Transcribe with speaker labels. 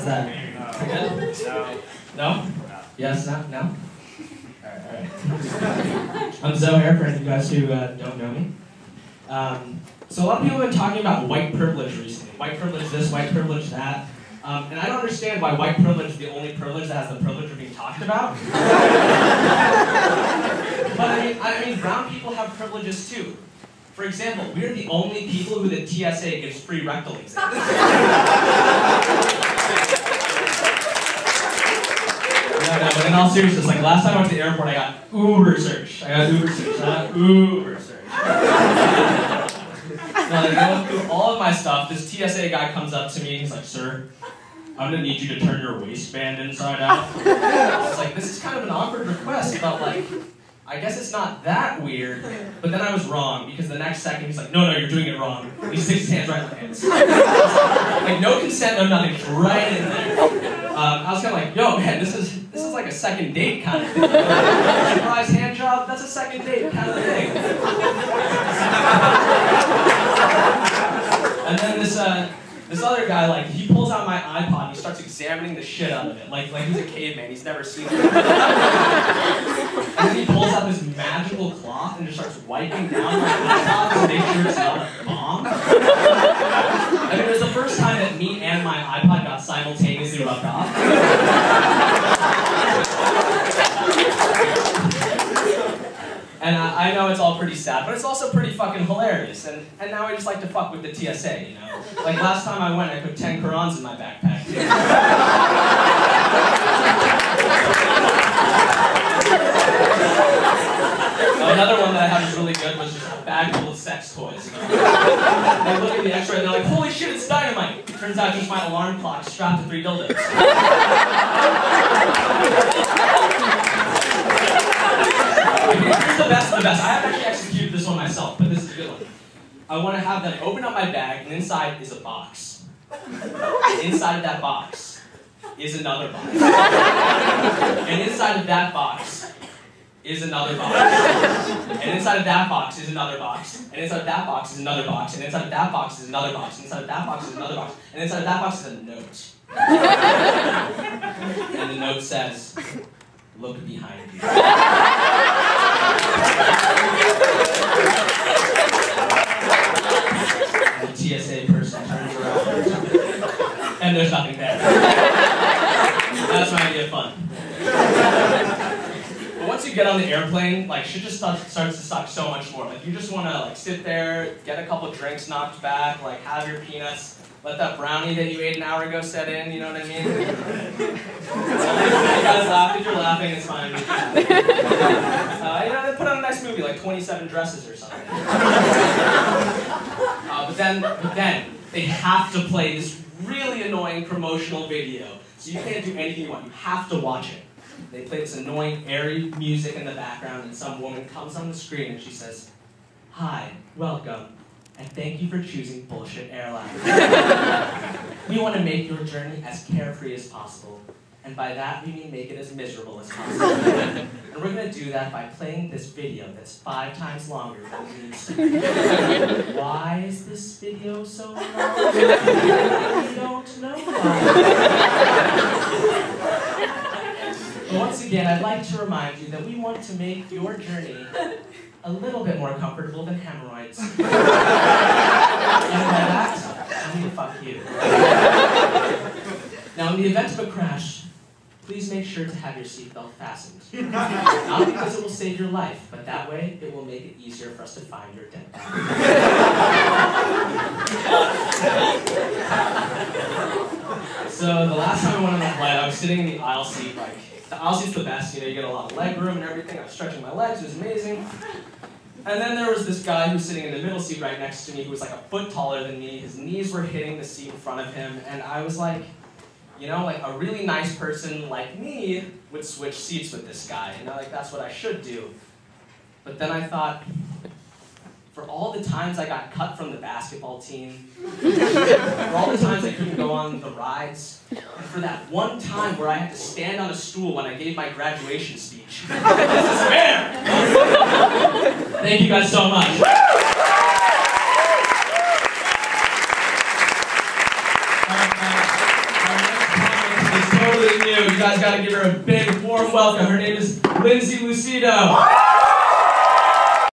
Speaker 1: How's that? Good? No? Yes, no? Alright. I'm Zohair, for you guys who don't know me. So a lot of people have been talking about white privilege recently. White privilege this, white privilege that. And I don't understand why white privilege is the only privilege that has the privilege of being talked about. But I mean, brown people have privileges too. For example, we're the only people who the TSA gives free rectal exams. No, but in all seriousness, like last time I went to the airport, I got Uber searched. So like, going through all of my stuff, this TSA guy comes up to me and he's like, "Sir, I'm gonna need you to turn your waistband inside out." I was like, this is kind of an awkward request, but like, I guess it's not that weird. But then I was wrong, because the next second he's like, no, you're doing it wrong. And he sticks his hands right in my hands. Like, no consent, no nothing, right in there. I was kind of like, yo, man, this is like a second date kind of thing. Surprise hand job, that's a second date kind of thing. And then this other guy, like, he pulls out my iPod and he starts examining the shit out of it. Like he's a caveman, he's never seen it. And then he pulls out this magical cloth and just starts wiping down my iPod to make sure it's not a bomb. I mean, it was the first time that me and my iPod got simultaneously rubbed off. And I know it's all pretty sad, but it's also pretty fucking hilarious. And now I just like to fuck with the TSA, you know? Like last time I went, I put 10 Qurans in my backpack. Another one that I had was really good was just a bag full of sex toys. You know? They look at the x-ray and they're like, holy shit, it's dynamite! It turns out just my alarm clock strapped to 3 dildos. Here's the best of the best. I haven't actually executed this one myself, but this is a good one. I want to have them open up my bag, and inside is a box. Inside of that box is another box. And inside of that box is another box. And inside of that box is another box. And inside of that box is another box. And inside of that box is another box. And inside of that box is another box. And inside of that box is a note. And the note says, look behind you. And the TSA person turns around, and there's nothing there. That's my idea of fun. But once you get on the airplane, like, shit just starts to suck so much more. Like, you just want to, like, sit there, get a couple drinks knocked back, like, have your peanuts, let that brownie that you ate an hour ago set in, you know what I mean? You guys laugh, if you're laughing, it's fine. You know, they put on a nice movie, like 27 Dresses or something. But then, they have to play this really annoying promotional video. So you can't do anything you want, you have to watch it. They play this annoying, airy music in the background, and some woman comes on the screen and she says, "Hi, welcome, and thank you for choosing Bullshit Airlines. We want to make your journey as carefree as possible, and by that we mean make it as miserable as possible. And we're going to do that by playing this video that's 5 times longer than it needs to be. Why is this video so long? We don't know why. Once again, I'd like to remind you that we want to make your journey a little bit more comfortable than hemorrhoids. And by that, I mean fuck you. Now, in the event of a crash, please make sure to have your seatbelt fastened. Not because it will save your life, but that way it will make it easier for us to find your dead body. So the last time I went on the flight, I was sitting in the aisle seat, like, the aisle seat's the best, you know, you get a lot of leg room and everything. I was stretching my legs, it was amazing. And then there was this guy who was sitting in the middle seat right next to me who was like a foot taller than me. His knees were hitting the seat in front of him, and I was like, you know, like a really nice person like me would switch seats with this guy, you know, like that's what I should do. But then I thought, for all the times I got cut from the basketball team, for all the times I couldn't go on the rides, and for that one time where I had to stand on a stool when I gave my graduation speech, this is fair! Thank you guys so much. including you. You guys got to give her a big, warm welcome. Her name is Lindsay Lucido.